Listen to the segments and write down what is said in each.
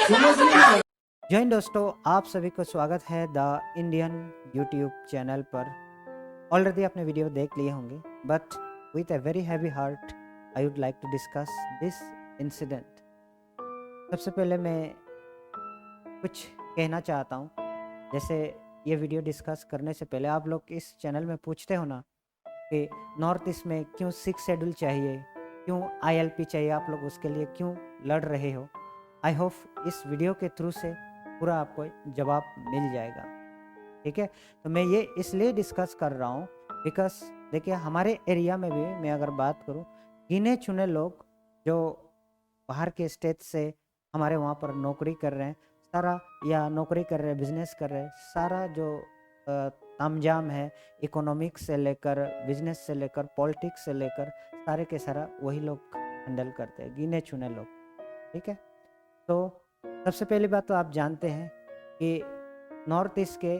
जय हिंद दोस्तों, आप सभी को स्वागत है द इंडियन यूट्यूब चैनल पर। ऑलरेडी आपने वीडियो देख लिए होंगे, but with a very heavy heart I would like to discuss this incident. सबसे पहले मैं कुछ कहना चाहता हूँ। जैसे ये वीडियो डिस्कस करने से पहले आप लोग इस चैनल में पूछते हो ना कि नॉर्थ ईस्ट में क्यों 6 शेड्यूल चाहिए, क्यों ILP चाहिए, आप लोग उसके लिए क्यों लड़ रहे हो। आई होप इस वीडियो के थ्रू से पूरा आपको जवाब मिल जाएगा। ठीक है, तो मैं ये इसलिए डिस्कस कर रहा हूँ बिकॉज देखिए हमारे एरिया में भी मैं अगर बात करूँ, गिने चुने लोग जो बाहर के स्टेट से हमारे वहाँ पर नौकरी कर रहे हैं सारा, या नौकरी कर रहे हैं, बिजनेस कर रहे हैं, सारा जो तामझाम है इकोनॉमिक्स से लेकर बिजनेस से लेकर पॉलिटिक्स से लेकर सारे के सारा वही लोग हैंडल करते हैं, गिने चुने लोग। ठीक है, तो सबसे पहली बात तो आप जानते हैं कि नॉर्थ ईस्ट के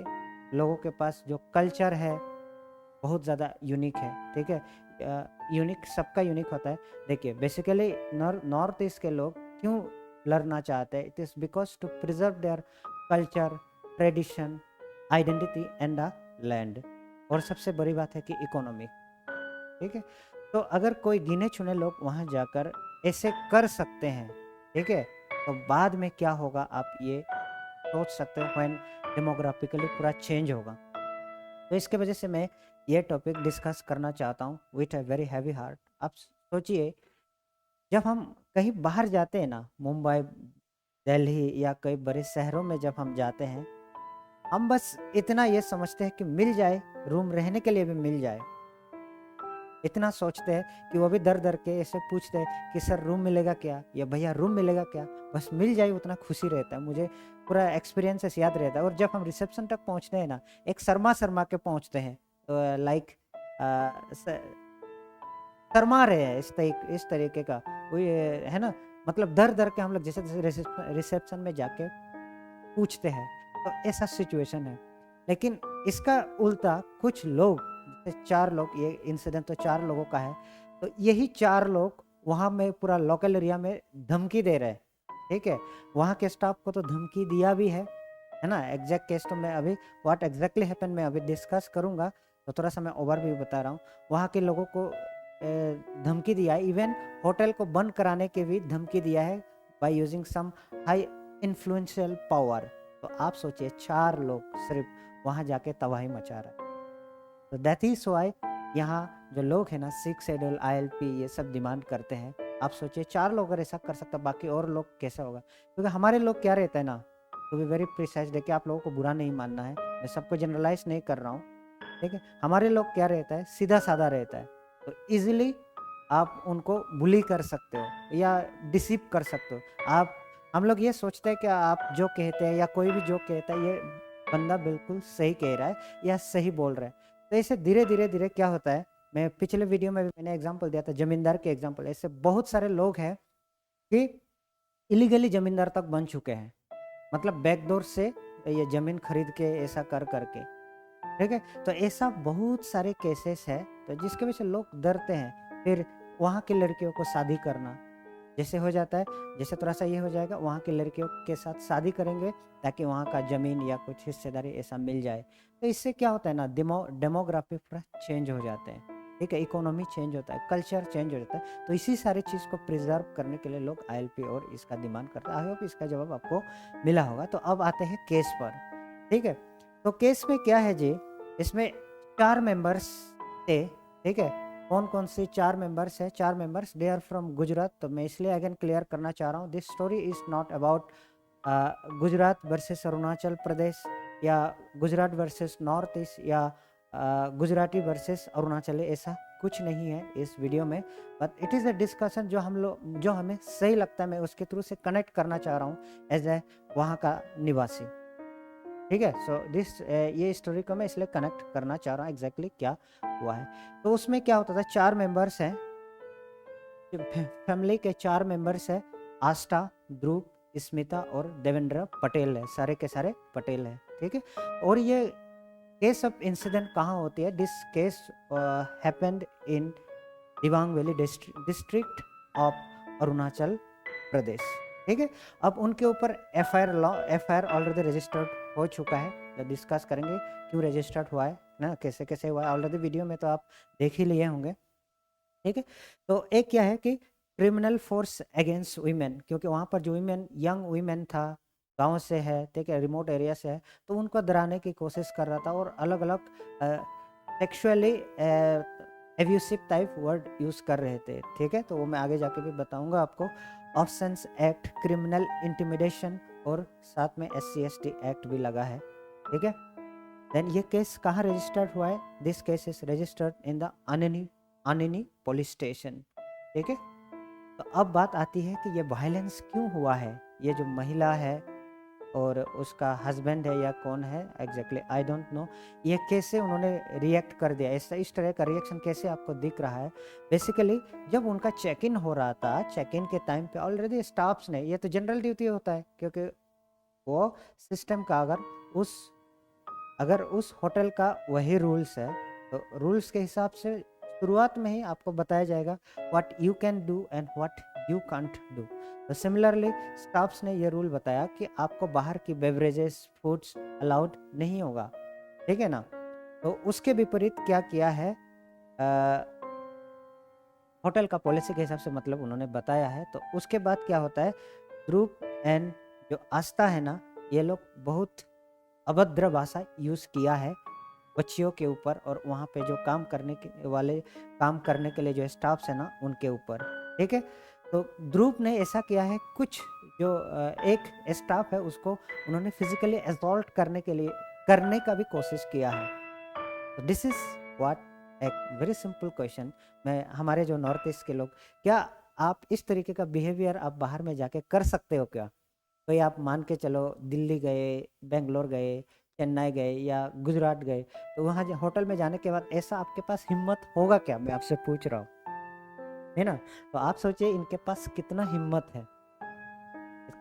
लोगों के पास जो कल्चर है बहुत ज़्यादा यूनिक है। ठीक है, यूनिक सबका यूनिक होता है। देखिए बेसिकली नॉर्थ ईस्ट के लोग क्यों लड़ना चाहते हैं, it is because to preserve their culture, tradition, identity and the land. और सबसे बड़ी बात है कि इकोनॉमिक। ठीक है, तो अगर कोई गिने चुने लोग वहाँ जाकर ऐसे कर सकते हैं, ठीक है, तो बाद में क्या होगा आप ये सोच सकते हो व्हेन डेमोग्राफिकली पूरा चेंज होगा। तो इसके वजह से मैं ये टॉपिक डिस्कस करना चाहता हूँ with a very heavy heart. आप सोचिए, जब हम कहीं बाहर जाते हैं ना, मुंबई, दिल्ली या कई बड़े शहरों में जब हम जाते हैं, हम बस इतना ये समझते हैं कि मिल जाए, रूम रहने के लिए भी मिल जाए। इतना सोचते हैं कि वो भी दर दर के ऐसे पूछते हैं कि सर रूम मिलेगा क्या, या भैया रूम मिलेगा क्या, बस मिल जाए उतना खुशी रहता है। मुझे पूरा एक्सपीरियंसेस याद रहता है। और जब हम रिसेप्शन तक पहुंचते हैं ना, एक शर्मा शर्मा के पहुंचते हैं, लाइक शर्मा रहे हैं, इस तरीके का कोई है ना, मतलब दर दर के हम लोग जैसे जैसे रिसेप्शन में जाके पूछते हैं, तो ऐसा सिचुएशन है। लेकिन इसका उल्टा कुछ लोग, जैसे 4 लोग, ये इंसिडेंट तो 4 लोगों का है, तो यही 4 लोग वहाँ में पूरा लोकल एरिया में धमकी दे रहे हैं। ठीक है, वहाँ के स्टाफ को तो धमकी दिया भी है ना। एग्जैक्ट केस तो मैं अभी व्हाट एग्जैक्टली हैपन मैं अभी डिस्कस करूँगा, तो थोड़ा सा मैं ओवरव्यू बता रहा हूँ। वहाँ के लोगों को धमकी दिया है, इवन होटल को बंद कराने की भी धमकी दिया है by using some high influential power. तो आप सोचिए 4 लोग सिर्फ वहाँ जाके तबाही मचा रहा है। तो दैट इज वाई यहाँ जो लोग हैं ना 6 शेड्यूल, ILP ये सब डिमांड करते हैं। आप सोचिए 4 लोग अगर ऐसा कर सकता, बाकी और लोग कैसा होगा। क्योंकि हमारे लोग क्या रहता है ना, टू बी वेरी प्रिसाइज, देखिए आप लोगों को बुरा नहीं मानना है, मैं सबको जनरलाइज नहीं कर रहा हूँ। ठीक है, हमारे लोग क्या रहता है, सीधा साधा रहता है। तो इजीली आप उनको बुली कर सकते हो या डिसीव कर सकते हो। आप हम लोग ये सोचते हैं कि आप जो कहते हैं या कोई भी जो कहता है ये बंदा बिल्कुल सही कह रहा है या सही बोल रहा है। तो ऐसे धीरे धीरे धीरे क्या होता है, मैं पिछले वीडियो में भी मैंने एग्जांपल दिया था जमींदार के एग्जांपल, ऐसे बहुत सारे लोग हैं कि इलीगली जमींदार तक बन चुके हैं, मतलब बैकडोर से ये जमीन खरीद के ऐसा कर करके। ठीक है, तो ऐसा बहुत सारे केसेस है, तो जिसके वजह से लोग डरते हैं। फिर वहाँ की लड़कियों को शादी करना जैसे हो जाता है, जैसे थोड़ा सा ये हो जाएगा, वहाँ की लड़कियों के साथ शादी करेंगे ताकि वहाँ का जमीन या कुछ हिस्सेदारी ऐसा मिल जाए। तो इससे क्या होता है ना, डेमोग्राफी पूरा चेंज हो जाते हैं। ठीक है, इकोनॉमी चेंज होता है, कल्चर चेंज हो जाता है। तो इसी सारी चीज़ को प्रिजर्व करने के लिए लोग ILP और इसका डिमांड करते हैं। आई होप इसका जवाब आपको मिला होगा। तो अब आते हैं केस पर। ठीक है, तो केस में क्या है जी, इसमें 4 मेंबर्स थे। ठीक है, कौन कौन से 4 मेंबर्स है, 4 members they are from Gujarat. तो मैं इसलिए अगेन क्लियर करना चाह रहा हूँ, this story is not about Gujarat versus Arunachal Pradesh, या गुजरात वर्सेस नॉर्थ ईस्ट, या गुजराती वर्सेस अरुणाचली, ऐसा कुछ नहीं है इस वीडियो में। But it is a discussion जो हमें सही लगता है, मैं उसके थ्रू से कनेक्ट करना चाह रहा हूँ एज ए वहाँ का निवासी। ठीक है, सो ये स्टोरी को मैं इसलिए कनेक्ट करना चाह रहा हूँ एग्जैक्टली क्या हुआ है। तो उसमें क्या होता था, 4 मेंबर्स हैं, फैमिली के 4 मेंबर्स है, आस्था, ध्रुव, स्मिता और देवेंद्र पटेल है, सारे के सारे पटेल है। ठीक है, और ये केस ऑफ इंसिडेंट कहाँ होती है, this case happened in Dibang Valley district of Arunachal Pradesh. ठीक है। अब उनके ऊपर एफआईआर ऑलरेडी रजिस्टर्ड हो चुका है। जब डिस्कस करेंगे क्यों रजिस्टर्ड हुआ है ना, कैसे कैसे हुआ है, ऑलरेडी वीडियो में तो आप देख ही लिए होंगे। ठीक है। तो एक क्या है कि क्रिमिनल फोर्स अगेंस्ट वीमेन, क्योंकि वहाँ पर जो वीमेन यंग वीमेन था, गांव से है, ठीक है, रिमोट एरिया से है, तो उनको डराने की कोशिश कर रहा था और अलग अलग sexually abusive type word use कर रहे थे। ठीक है, तो वो मैं आगे जाके भी बताऊंगा आपको। ऑप्शंस एक्ट, क्रिमिनल इंटिमिडेशन और साथ में SC/ST एक्ट भी लगा है। ठीक है। देन ये केस कहाँ रजिस्टर्ड हुआ है? This case is registered in the Anini police station. ठीक है। तो अब बात आती है कि ये वायलेंस क्यों हुआ है। ये जो महिला है और उसका हस्बैंड है या कौन है एग्जैक्टली आई डोंट नो, ये कैसे उन्होंने रिएक्ट कर दिया, ऐसा इस तरह का रिएक्शन कैसे आपको दिख रहा है? बेसिकली जब उनका चेक इन हो रहा था, चेक इन के टाइम पे ऑलरेडी स्टाफ्स ने, ये तो जनरल ड्यूटी होता है क्योंकि वो सिस्टम का अगर उस होटल का वही रूल्स है तो रूल्स के हिसाब से शुरुआत में ही आपको बताया जाएगा what you can do and what you can't do. तो सिमिलरली स्टाफ्स ने ये रूल बताया कि आपको बाहर की बेवरेजेस फूड्स अलाउड नहीं होगा। ठीक है ना। तो उसके विपरीत क्या किया है होटल का पॉलिसी के हिसाब से, मतलब उन्होंने बताया है। तो उसके बाद क्या होता है, ध्रुव एंड जो आस्था है ना, ये लोग बहुत अभद्र भाषा यूज किया है बच्चियों के ऊपर और वहाँ पे जो काम करने के लिए जो स्टाफ्स है ना उनके ऊपर। ठीक है। तो ध्रुव ने ऐसा किया है, कुछ जो एक स्टाफ है उसको उन्होंने फिजिकली असॉल्ट करने का भी कोशिश किया है। तो दिस इज व्हाट एक वेरी सिंपल क्वेश्चन। मैं हमारे जो नॉर्थ ईस्ट के लोग, क्या आप इस तरीके का बिहेवियर आप बाहर में जाके कर सकते हो क्या? कोई आप मान के चलो दिल्ली गए, बेंगलोर गए, चेन्नई गए या गुजरात गए, तो वहाँ होटल में जाने के बाद ऐसा आपके पास हिम्मत होगा क्या? मैं आपसे पूछ रहा हूँ, है ना। तो आप सोचिए इनके पास कितना हिम्मत है,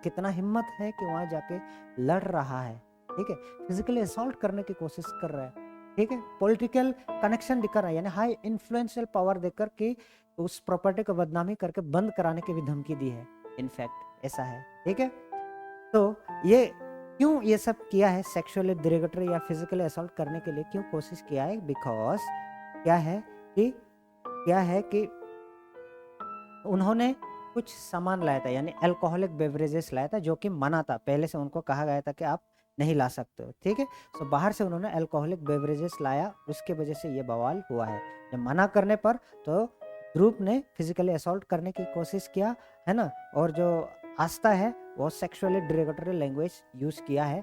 कितना हिम्मत है कि वहाँ जाके लड़ रहा है। ठीक है। फिजिकली असॉल्ट करने की कोशिश कर रहा है। ठीक है। पॉलिटिकल कनेक्शन दिखा रहा है, यानी हाई इन्फ्लुएंशियल पावर देकर के उस प्रॉपर्टी को बदनामी करके बंद कराने की भी धमकी दी है। इनफैक्ट ऐसा है। ठीक है। तो ये क्यों ये सब किया है, सेक्सुअली डिरेगटरी या फिजिकली असॉल्ट करने के लिए क्यों कोशिश किया है? बिकॉज क्या है कि उन्होंने कुछ सामान लाया था, यानी अल्कोहलिक बेवरेजेस लाया था जो कि मना था, पहले से उनको कहा गया था कि आप नहीं ला सकते हो। ठीक है। सो बाहर से उन्होंने अल्कोहलिक बेवरेजेस लाया, उसके वजह से ये बवाल हुआ है। जब मना करने पर तो ध्रुव ने फिजिकली असॉल्ट करने की कोशिश किया है ना, और जो आस्था है वो सेक्सुअली डिरेगटरी लैंग्वेज यूज किया है।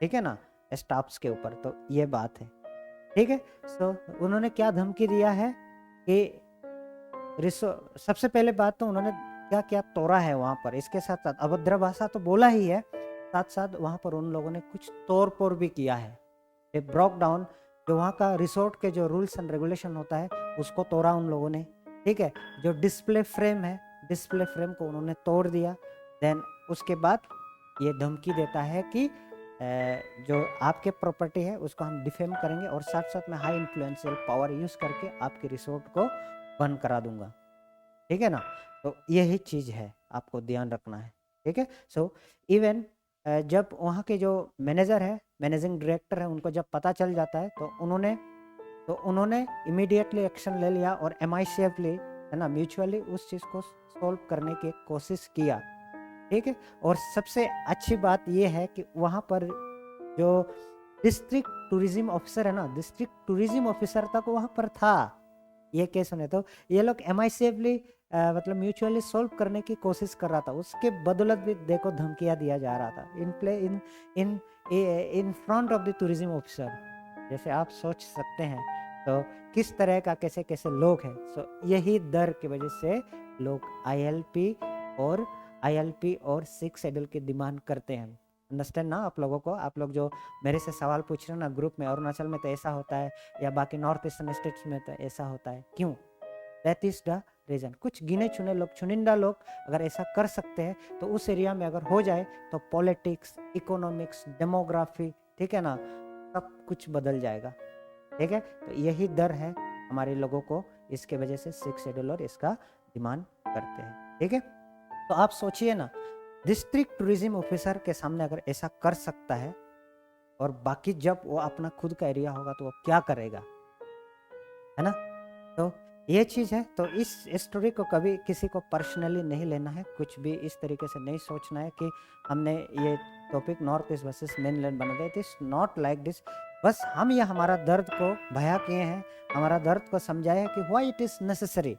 ठीक है ना, स्टाफ्स के ऊपर। तो ये बात है। ठीक है। सो उन्होंने क्या धमकी दिया है कि सबसे पहले बात तो उन्होंने क्या क्या तोड़ा है वहां पर, इसके साथ साथ अभद्र भाषा तो बोला ही है, साथ साथ वहां पर उन लोगों ने कुछ तोड़ फोड़ भी किया है। ब्रोक डाउन जो वहाँ का रिसोर्ट के जो रूल्स एंड रेगुलेशन होता है उसको तोड़ा उन लोगों ने। ठीक है। जो डिस्प्ले फ्रेम है, डिस्प्ले फ्रेम को उन्होंने तोड़ दिया। देन उसके बाद ये धमकी देता है कि जो आपके प्रॉपर्टी है उसको हम डिफेम करेंगे और साथ साथ में हाई इन्फ्लुएंशियल पावर यूज करके आपके रिसोर्ट को बंद करा दूंगा। ठीक है ना। तो यही चीज है, आपको ध्यान रखना है। ठीक है। सो इवन जब वहाँ के जो मैनेजर है, मैनेजिंग डायरेक्टर है, उनको जब पता चल जाता है तो उन्होंने इमीडिएटली एक्शन ले लिया और MI है ना, म्यूचुअली उस चीज को सॉल्व करने की कोशिश किया। ठीक है। और सबसे अच्छी बात यह है कि वहाँ पर जो डिस्ट्रिक्ट टूरिज्म ऑफिसर है ना, डिस्ट्रिक्ट टूरिज्म ऑफिसर तक वहाँ पर था ये केस होने। तो ये लोग MI मतलब म्यूचुअली सॉल्व करने की कोशिश कर रहा था, उसके बदौलत भी देखो धमकियां दिया जा रहा था in front of the tourism officer. जैसे आप सोच सकते हैं तो किस तरह का कैसे कैसे लोग हैं। सो यही डर की वजह से लोग ILP और 6 शेड्यूल की डिमांड करते हैं। अंडरस्टैंड ना आप लोगों को? आप लोग जो मेरे से सवाल पूछ रहे हैं ना ग्रुप में, अरुणाचल में तो ऐसा होता है या बाकी नॉर्थ ईस्टर्न स्टेट्स में तो ऐसा होता है, क्यों? That is the reason. कुछ गिने चुने लोग, चुनिंदा लोग अगर ऐसा कर सकते हैं तो उस एरिया में अगर हो जाए तो पॉलिटिक्स, इकोनॉमिक्स, डेमोग्राफी, ठीक है ना, सब कुछ बदल जाएगा। ठीक है। तो यही डर है हमारे लोगों को, इसके वजह से 6 शेड्यूल और इसका डिमांड करते हैं। ठीक है। तो आप सोचिए ना, डिस्ट्रिक्ट टूरिज्म ऑफिसर के सामने अगर ऐसा कर सकता है, और बाकी जब वो अपना खुद का एरिया होगा तो वो क्या करेगा, है ना? तो ये चीज़ है। तो इस स्टोरी को कभी किसी को पर्सनली नहीं लेना है, कुछ भी इस तरीके से नहीं सोचना है कि हमने ये topic north east versus mainland बना दिया। It is not like this. बस हम ये हमारा दर्द को बयां किए हैं, हमारा दर्द को समझाया है कि व्हाई इट इज नेसेसरी।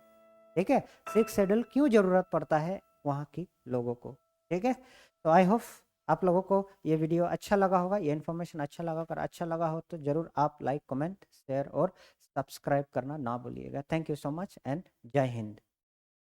ठीक है, सिक्स शेड्यूल क्यों जरूरत पड़ता है वहाँ की लोगों को। ठीक है, तो आई होप आप लोगों को ये वीडियो अच्छा लगा होगा, ये इन्फॉर्मेशन अच्छा लगा। अगर अच्छा लगा हो तो जरूर आप लाइक, कमेंट, शेयर और सब्सक्राइब करना ना भूलिएगा। Thank you so much and जय हिंद।